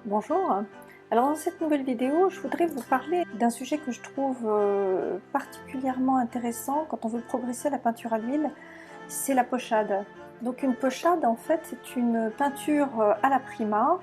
Bonjour. Alors dans cette nouvelle vidéo, je voudrais vous parler d'un sujet que je trouve particulièrement intéressant quand on veut progresser à la peinture à l'huile, c'est la pochade. Donc une pochade, en fait, c'est une peinture à la prima,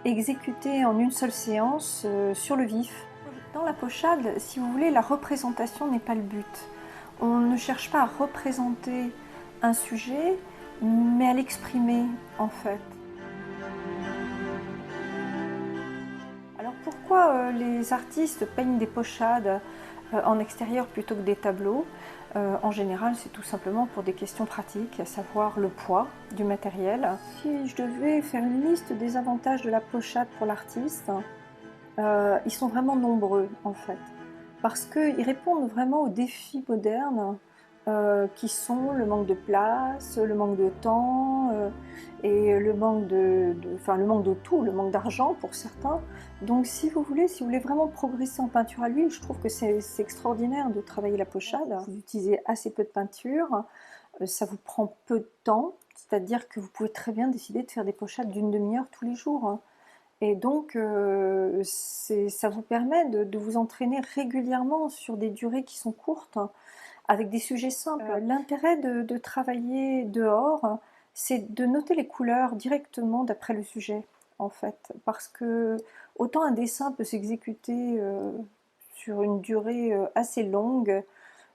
exécutée en une seule séance sur le vif. Dans la pochade, si vous voulez, la représentation n'est pas le but. On ne cherche pas à représenter un sujet, mais à l'exprimer en fait. Alors pourquoi les artistes peignent des pochades en extérieur plutôt que des tableaux? En général, c'est tout simplement pour des questions pratiques, à savoir le poids du matériel. Si je devais faire une liste des avantages de la pochade pour l'artiste, ils sont vraiment nombreux en fait, parce qu'ils répondent vraiment aux défis modernes qui sont le manque de place, le manque de temps et le manque le manque de tout, le manque d'argent pour certains. Donc si vous voulez vraiment progresser en peinture à l'huile, je trouve que c'est extraordinaire de travailler la pochade. Vous utilisez assez peu de peinture, ça vous prend peu de temps, c'est-à-dire que vous pouvez très bien décider de faire des pochades d'une demi-heure tous les jours, hein. Et donc, ça vous permet de vous entraîner régulièrement sur des durées qui sont courtes, hein, avec des sujets simples. L'intérêt de travailler dehors, c'est de noter les couleurs directement d'après le sujet, en fait. Parce que autant un dessin peut s'exécuter sur une durée assez longue,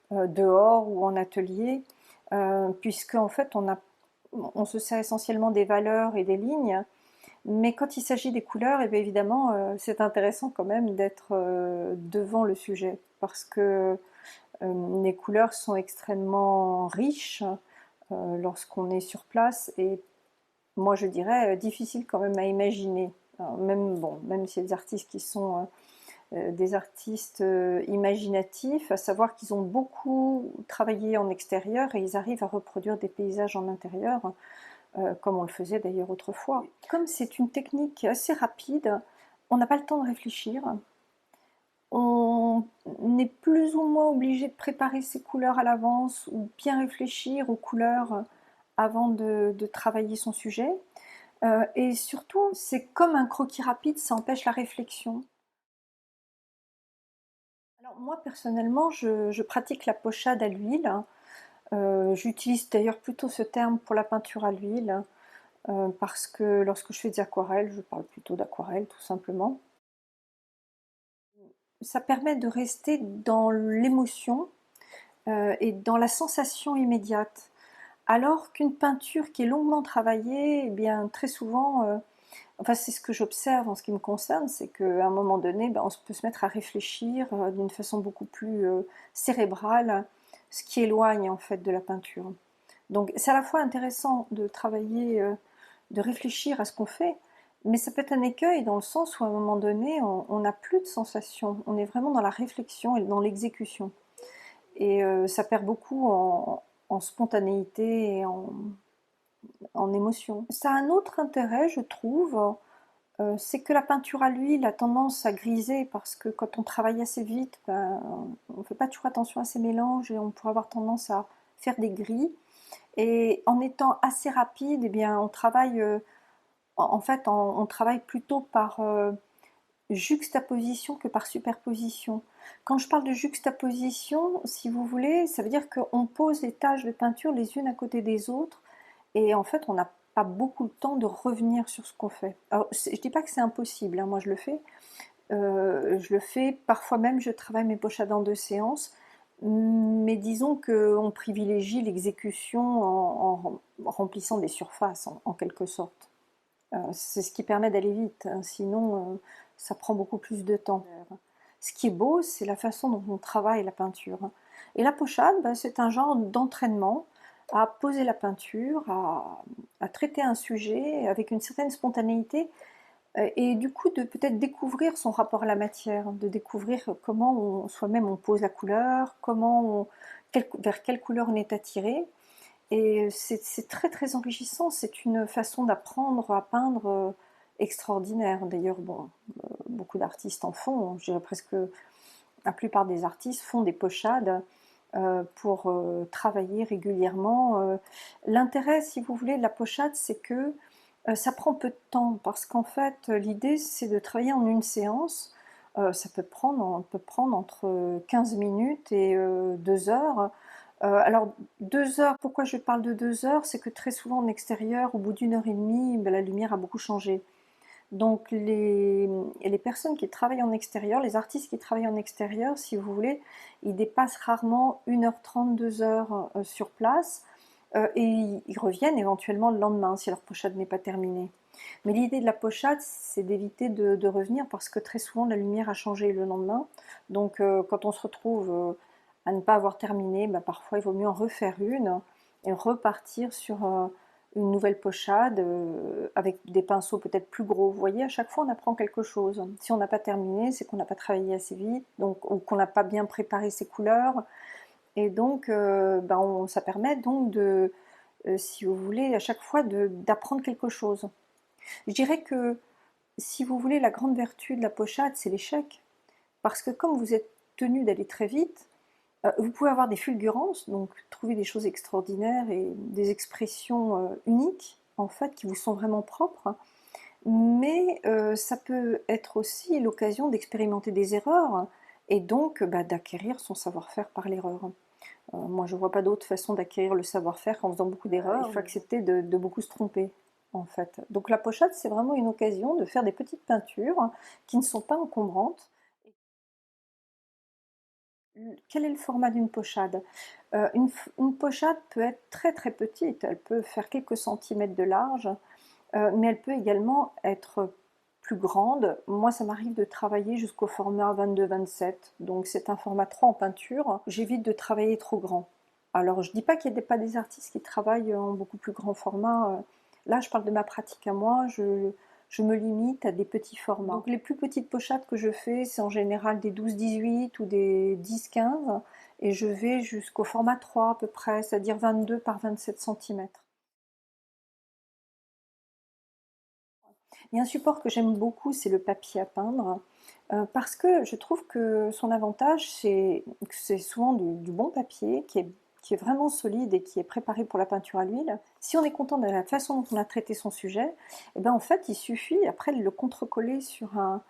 dehors ou en atelier, puisque en fait on se sert essentiellement des valeurs et des lignes, mais quand il s'agit des couleurs, et bien évidemment, c'est intéressant quand même d'être devant le sujet, parce que les couleurs sont extrêmement riches lorsqu'on est sur place, et moi je dirais difficile quand même à imaginer. Alors, même, bon, même s'il y a des artistes qui sont des artistes imaginatifs, à savoir qu'ils ont beaucoup travaillé en extérieur et ils arrivent à reproduire des paysages en intérieur, comme on le faisait d'ailleurs autrefois. Comme c'est une technique assez rapide, on n'a pas le temps de réfléchir. On est plus ou moins obligé de préparer ses couleurs à l'avance ou bien réfléchir aux couleurs avant de travailler son sujet. Et surtout, c'est comme un croquis rapide, ça empêche la réflexion. Alors moi personnellement, je pratique la pochade à l'huile. J'utilise d'ailleurs plutôt ce terme pour la peinture à l'huile. Parce que lorsque je fais des aquarelles, je parle plutôt d'aquarelle tout simplement. Ça permet de rester dans l'émotion et dans la sensation immédiate. Alors qu'une peinture qui est longuement travaillée, eh bien très souvent, enfin c'est ce que j'observe en ce qui me concerne, c'est qu'à un moment donné, ben, on peut se mettre à réfléchir d'une façon beaucoup plus cérébrale, ce qui éloigne en fait de la peinture. Donc c'est à la fois intéressant de travailler, de réfléchir à ce qu'on fait, mais ça peut être un écueil dans le sens où à un moment donné, on n'a plus de sensation, on est vraiment dans la réflexion et dans l'exécution. Et ça perd beaucoup en spontanéité et en émotion. Ça a un autre intérêt, je trouve, c'est que la peinture à l'huile a tendance à griser parce que quand on travaille assez vite, ben, on ne fait pas toujours attention à ces mélanges et on pourrait avoir tendance à faire des gris. Et en étant assez rapide, eh bien, on travaille, en fait, on travaille plutôt par juxtaposition que par superposition. Quand je parle de juxtaposition, si vous voulez, ça veut dire qu'on pose les taches de peinture les unes à côté des autres, et en fait, on n'a pas beaucoup de temps de revenir sur ce qu'on fait. Alors, je ne dis pas que c'est impossible, hein, moi je le fais, parfois même je travaille mes pochades en 2 séances, mais disons qu'on privilégie l'exécution en remplissant des surfaces, en quelque sorte. C'est ce qui permet d'aller vite, hein, sinon ça prend beaucoup plus de temps. Ce qui est beau, c'est la façon dont on travaille la peinture. Et la pochade, ben, c'est un genre d'entraînement à poser la peinture, à traiter un sujet avec une certaine spontanéité, et du coup de peut-être découvrir son rapport à la matière, de découvrir comment soi-même on pose la couleur, vers quelle couleur on est attiré. Et c'est très très enrichissant, c'est une façon d'apprendre à peindre extraordinaire. D'ailleurs, bon, beaucoup d'artistes en font, je dirais presque la plupart des artistes font des pochades pour travailler régulièrement. L'intérêt, si vous voulez, de la pochade, c'est que Ça prend peu de temps parce qu'en fait, l'idée c'est de travailler en une séance. Ça peut prendre entre 15 minutes et 2 heures. Alors 2 heures, pourquoi je parle de 2 heures? C'est que très souvent en extérieur, au bout d'une heure et demie, ben, la lumière a beaucoup changé. Donc les personnes qui travaillent en extérieur, les artistes qui travaillent en extérieur, si vous voulez, ils dépassent rarement 1h30, 2 heures sur place et ils reviennent éventuellement le lendemain si leur pochade n'est pas terminée. Mais l'idée de la pochade, c'est d'éviter de revenir parce que très souvent la lumière a changé le lendemain. Donc quand on se retrouve à ne pas avoir terminé, bah, parfois il vaut mieux en refaire une et repartir sur une nouvelle pochade avec des pinceaux peut-être plus gros. Vous voyez, à chaque fois on apprend quelque chose. Si on n'a pas terminé, c'est qu'on n'a pas travaillé assez vite, donc, ou qu'on n'a pas bien préparé ses couleurs. Et donc ça permet donc de, si vous voulez, à chaque fois d'apprendre quelque chose. Je dirais que, si vous voulez, la grande vertu de la pochade, c'est l'échec. Parce que comme vous êtes tenu d'aller très vite, vous pouvez avoir des fulgurances, donc trouver des choses extraordinaires et des expressions uniques, en fait, qui vous sont vraiment propres. Mais ça peut être aussi l'occasion d'expérimenter des erreurs et donc d'acquérir son savoir-faire par l'erreur. Moi, je ne vois pas d'autre façon d'acquérir le savoir-faire qu'en faisant beaucoup d'erreurs. Il faut accepter de beaucoup se tromper, en fait. Donc la pochade, c'est vraiment une occasion de faire des petites peintures qui ne sont pas encombrantes. Quel est le format d'une pochade? Une pochade peut être très très petite, elle peut faire quelques centimètres de large, mais elle peut également être plus grande. Moi, ça m'arrive de travailler jusqu'au format 22-27, donc c'est un format 3 en peinture. J'évite de travailler trop grand. Alors, je ne dis pas qu'il n'y a pas des artistes qui travaillent en beaucoup plus grand format. Là, je parle de ma pratique à moi, je me limite à des petits formats. Donc, les plus petites pochades que je fais, c'est en général des 12-18 ou des 10-15, et je vais jusqu'au format 3 à peu près, c'est-à-dire 22 par 27 cm. Il y a un support que j'aime beaucoup, c'est le papier à peindre, parce que je trouve que son avantage, c'est que c'est souvent du bon papier qui est vraiment solide et qui est préparé pour la peinture à l'huile. Si on est content de la façon dont on a traité son sujet, et ben en fait, il suffit après de le contrecoller sur un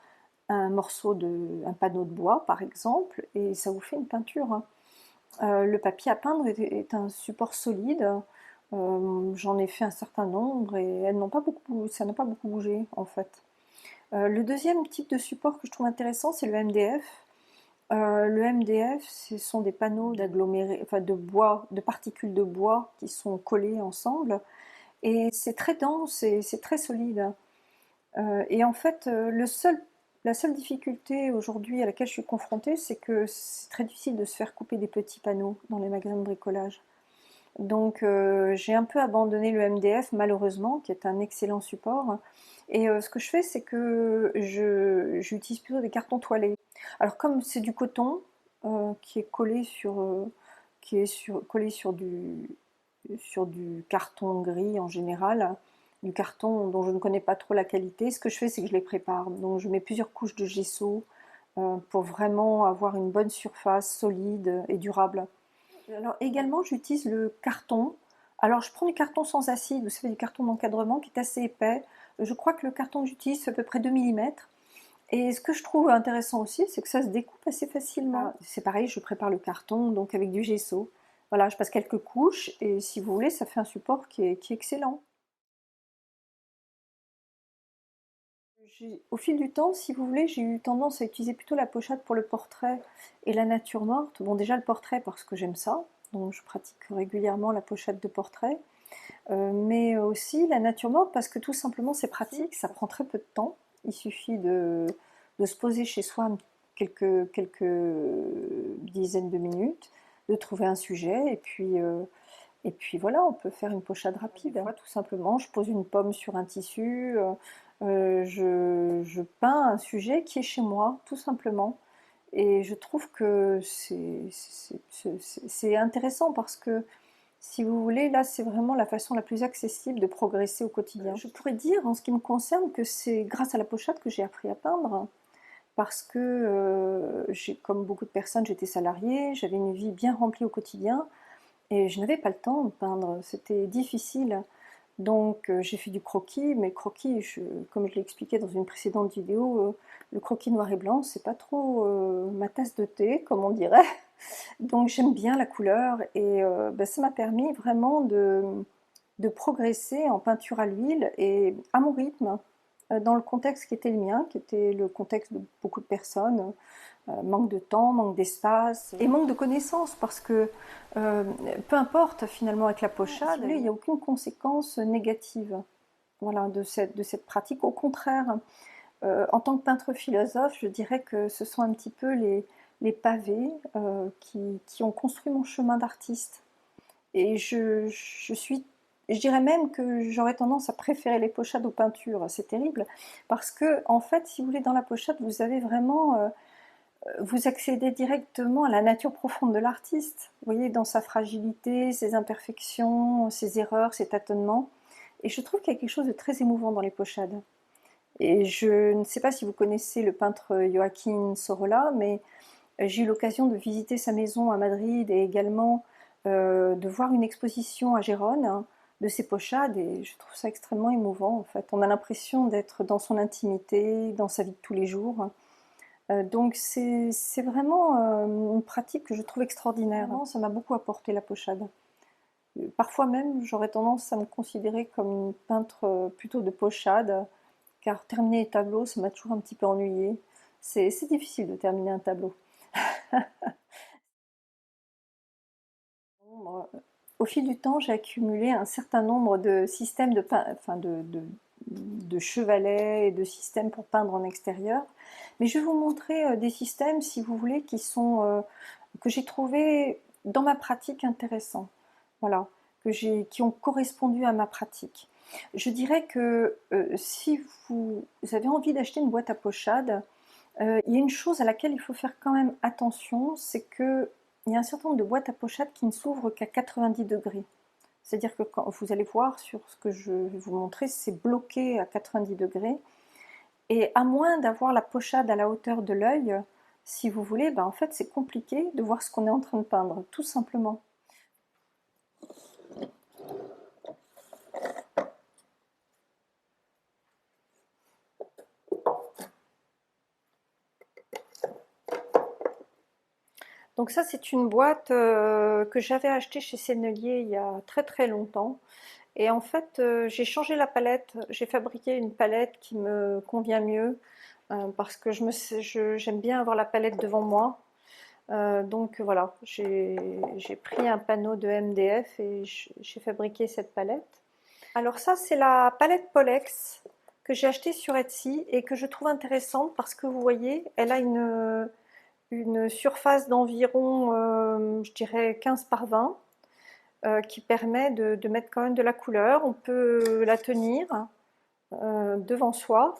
morceau un panneau de bois, par exemple, et ça vous fait une peinture. Le papier à peindre est un support solide. J'en ai fait un certain nombre et ça n'a pas beaucoup bougé en fait. Le deuxième type de support que je trouve intéressant, c'est le MDF. Le MDF, ce sont des panneaux d'agglomérés, enfin de bois, de particules de bois qui sont collées ensemble. Et c'est très dense et c'est très solide. Et en fait, la seule difficulté aujourd'hui à laquelle je suis confrontée, c'est que c'est très difficile de se faire couper des petits panneaux dans les magasins de bricolage. Donc j'ai un peu abandonné le MDF malheureusement, qui est un excellent support. Et ce que je fais, c'est que j'utilise plutôt des cartons toilés. Alors comme c'est du coton qui est collé collé sur du carton gris en général, du carton dont je ne connais pas trop la qualité, ce que je fais, c'est que je les prépare. Donc je mets plusieurs couches de gesso pour vraiment avoir une bonne surface solide et durable. Alors également, j'utilise le carton. Alors je prends du carton sans acide, vous savez, du carton d'encadrement qui est assez épais. Je crois que le carton que j'utilise fait à peu près 2 mm. Et ce que je trouve intéressant aussi, c'est que ça se découpe assez facilement. C'est pareil, je prépare le carton donc avec du gesso. Voilà, je passe quelques couches et si vous voulez, ça fait un support qui est excellent. Au fil du temps, si vous voulez, j'ai eu tendance à utiliser plutôt la pochade pour le portrait et la nature morte. Bon, déjà le portrait parce que j'aime ça, donc je pratique régulièrement la pochade de portrait. Mais aussi la nature morte parce que tout simplement c'est pratique, ça prend très peu de temps. Il suffit de se poser chez soi quelques dizaines de minutes, de trouver un sujet et puis voilà, on peut faire une pochade rapide. Moi, tout simplement, je pose une pomme sur un tissu, je peins un sujet qui est chez moi, tout simplement. Et je trouve que c'est intéressant parce que, si vous voulez, là, c'est vraiment la façon la plus accessible de progresser au quotidien. Je pourrais dire, en ce qui me concerne, que c'est grâce à la pochade que j'ai appris à peindre. Parce que, comme beaucoup de personnes, j'étais salariée, j'avais une vie bien remplie au quotidien et je n'avais pas le temps de peindre, c'était difficile. Donc j'ai fait du croquis, mais le croquis, comme je l'ai expliqué dans une précédente vidéo, le croquis noir et blanc, c'est pas trop ma tasse de thé, comme on dirait. Donc j'aime bien la couleur et ben, ça m'a permis vraiment de progresser en peinture à l'huile et à mon rythme, dans le contexte qui était le mien, qui était le contexte de beaucoup de personnes. Manque de temps, manque d'espace et manque de connaissances parce que peu importe finalement avec la pochade, il n'y a aucune conséquence négative voilà, de cette pratique. Au contraire, en tant que peintre philosophe, je dirais que ce sont un petit peu les pavés qui ont construit mon chemin d'artiste. Et je dirais même que j'aurais tendance à préférer les pochades aux peintures. C'est terrible parce que en fait, si vous voulez, dans la pochade, vous avez vraiment vous accédez directement à la nature profonde de l'artiste, vous voyez, dans sa fragilité, ses imperfections, ses erreurs, ses tâtonnements. Et je trouve qu'il y a quelque chose de très émouvant dans les pochades. Et je ne sais pas si vous connaissez le peintre Joaquín Sorolla, mais j'ai eu l'occasion de visiter sa maison à Madrid et également de voir une exposition à Gérone hein, de ses pochades et je trouve ça extrêmement émouvant en fait. On a l'impression d'être dans son intimité, dans sa vie de tous les jours. Donc c'est vraiment une pratique que je trouve extraordinaire. Vraiment, ça m'a beaucoup apporté la pochade. Parfois même, j'aurais tendance à me considérer comme une peintre plutôt de pochade, car terminer les tableaux, ça m'a toujours un petit peu ennuyée. C'est difficile de terminer un tableau. Au fil du temps, j'ai accumulé un certain nombre de systèmes de chevalets et de systèmes pour peindre en extérieur. Mais je vais vous montrer des systèmes, si vous voulez, que j'ai trouvé dans ma pratique intéressants. Voilà, qui ont correspondu à ma pratique. Je dirais que si vous avez envie d'acheter une boîte à pochade, il y a une chose à laquelle il faut faire quand même attention, c'est que il y a un certain nombre de boîtes à pochade qui ne s'ouvrent qu'à 90 degrés. C'est-à-dire que quand vous allez voir sur ce que je vais vous montrer, c'est bloqué à 90 degrés. Et à moins d'avoir la pochade à la hauteur de l'œil, si vous voulez, ben en fait c'est compliqué de voir ce qu'on est en train de peindre, tout simplement. Donc ça c'est une boîte que j'avais achetée chez Sennelier il y a très très longtemps. Et en fait j'ai changé la palette, j'ai fabriqué une palette qui me convient mieux parce que j'aime bien avoir la palette devant moi. Donc voilà, j'ai pris un panneau de MDF et j'ai fabriqué cette palette. Alors ça c'est la palette Polex que j'ai achetée sur Etsy et que je trouve intéressante parce que vous voyez, elle a une surface d'environ, je dirais 15 par 20, qui permet de mettre quand même de la couleur. On peut la tenir devant soi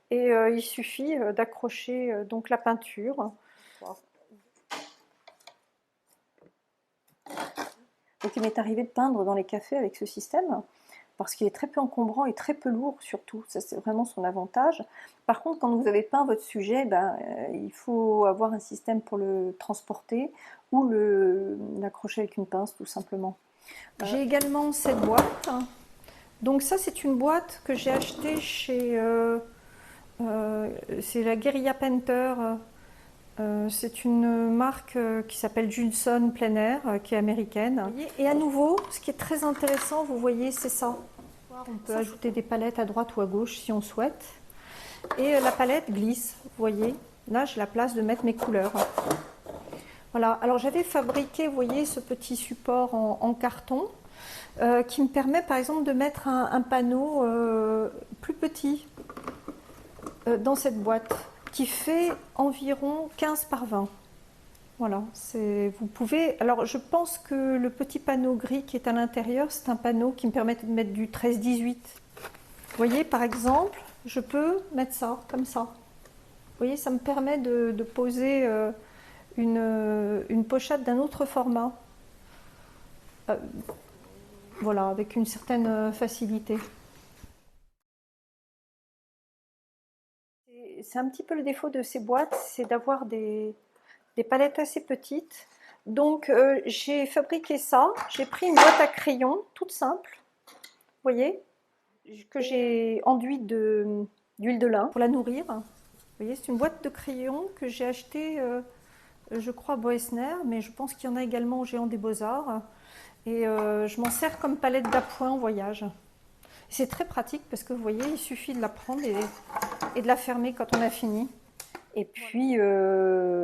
et il suffit d'accrocher donc la peinture. Donc il m'est arrivé de peindre dans les cafés avec ce système parce qu'il est très peu encombrant et très peu lourd surtout, ça c'est vraiment son avantage. Par contre quand vous avez peint votre sujet, il faut avoir un système pour le transporter ou l'accrocher avec une pince tout simplement. J'ai également cette boîte, donc ça c'est une boîte que j'ai achetée chez c'est la Guerilla Painter. C'est une marque qui s'appelle Judson Plein Air, qui est américaine. Et à nouveau, ce qui est très intéressant, vous voyez, c'est ça. On peut ajouter des palettes à droite ou à gauche si on souhaite. Et la palette glisse, vous voyez. Là, j'ai la place de mettre mes couleurs. Voilà, alors j'avais fabriqué, vous voyez, ce petit support en carton qui me permet par exemple de mettre un panneau plus petit dans cette boîte qui fait environ 15 par 20. Voilà, vous pouvez. Alors je pense que le petit panneau gris qui est à l'intérieur, c'est un panneau qui me permet de mettre du 13-18. Vous voyez, par exemple, je peux mettre ça, comme ça. Vous voyez, ça me permet de poser une pochade d'un autre format. Voilà, avec une certaine facilité. C'est un petit peu le défaut de ces boîtes, c'est d'avoir des palettes assez petites. Donc j'ai fabriqué ça, j'ai pris une boîte à crayons toute simple. voyez, que j'ai enduite d'huile de lin pour la nourrir. Vous voyez, c'est une boîte de crayons que j'ai achetée, je crois, à Boesner, mais je pense qu'il y en a également au Géant des Beaux-Arts. Et je m'en sers comme palette d'appoint en voyage. C'est très pratique parce que vous voyez, il suffit de la prendre et de la fermer quand on a fini. Et puis,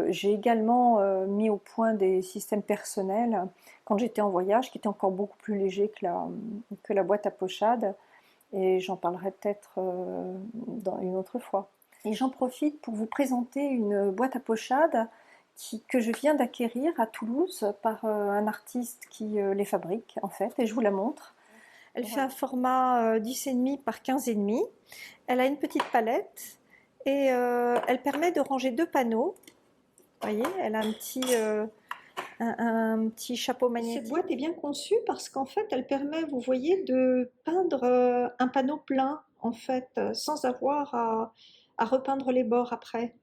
j'ai également mis au point des systèmes personnels quand j'étais en voyage, qui étaient encore beaucoup plus légers que la boîte à pochade. Et j'en parlerai peut-être une autre fois. Et j'en profite pour vous présenter une boîte à pochade que je viens d'acquérir à Toulouse par un artiste qui les fabrique en fait, et je vous la montre. Elle fait un format 10,5 par 15,5. Elle a une petite palette et elle permet de ranger 2 panneaux. Vous voyez, elle a un petit chapeau magnétique. Cette boîte est bien conçue parce qu'en fait, elle permet, vous voyez, de peindre un panneau plein, en fait, sans avoir à repeindre les bords après.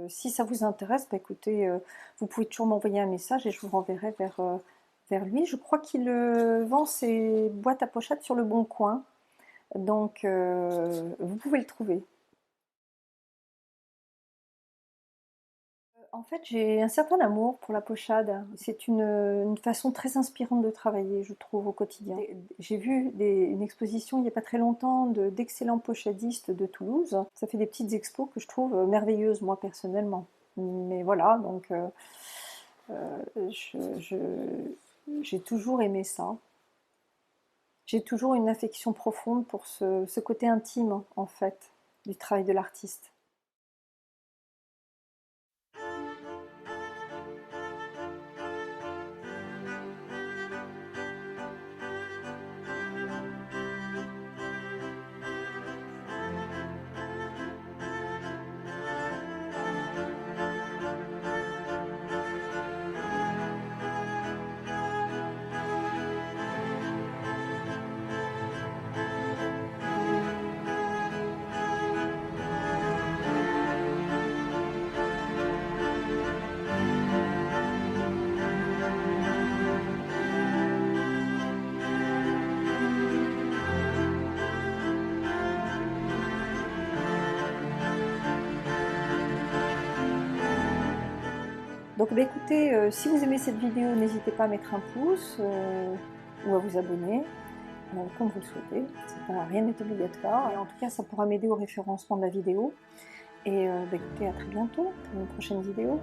Si ça vous intéresse, bah écoutez, vous pouvez toujours m'envoyer un message et je vous renverrai vers lui. Je crois qu'il vend ses boîtes à pochette sur le Bon Coin, donc vous pouvez le trouver. En fait, j'ai un certain amour pour la pochade. C'est une façon très inspirante de travailler, je trouve, au quotidien. J'ai vu une exposition il n'y a pas très longtemps d'excellents pochadistes de Toulouse. Ça fait des petites expos que je trouve merveilleuses, moi, personnellement. Mais voilà, donc j'ai toujours aimé ça. J'ai toujours une affection profonde pour ce côté intime, en fait, du travail de l'artiste. Donc bah, écoutez, si vous aimez cette vidéo, n'hésitez pas à mettre un pouce ou à vous abonner, comme vous le souhaitez. Rien n'est obligatoire. Et en tout cas, ça pourra m'aider au référencement de la vidéo. Et bah, écoutez, à très bientôt pour une prochaine vidéo.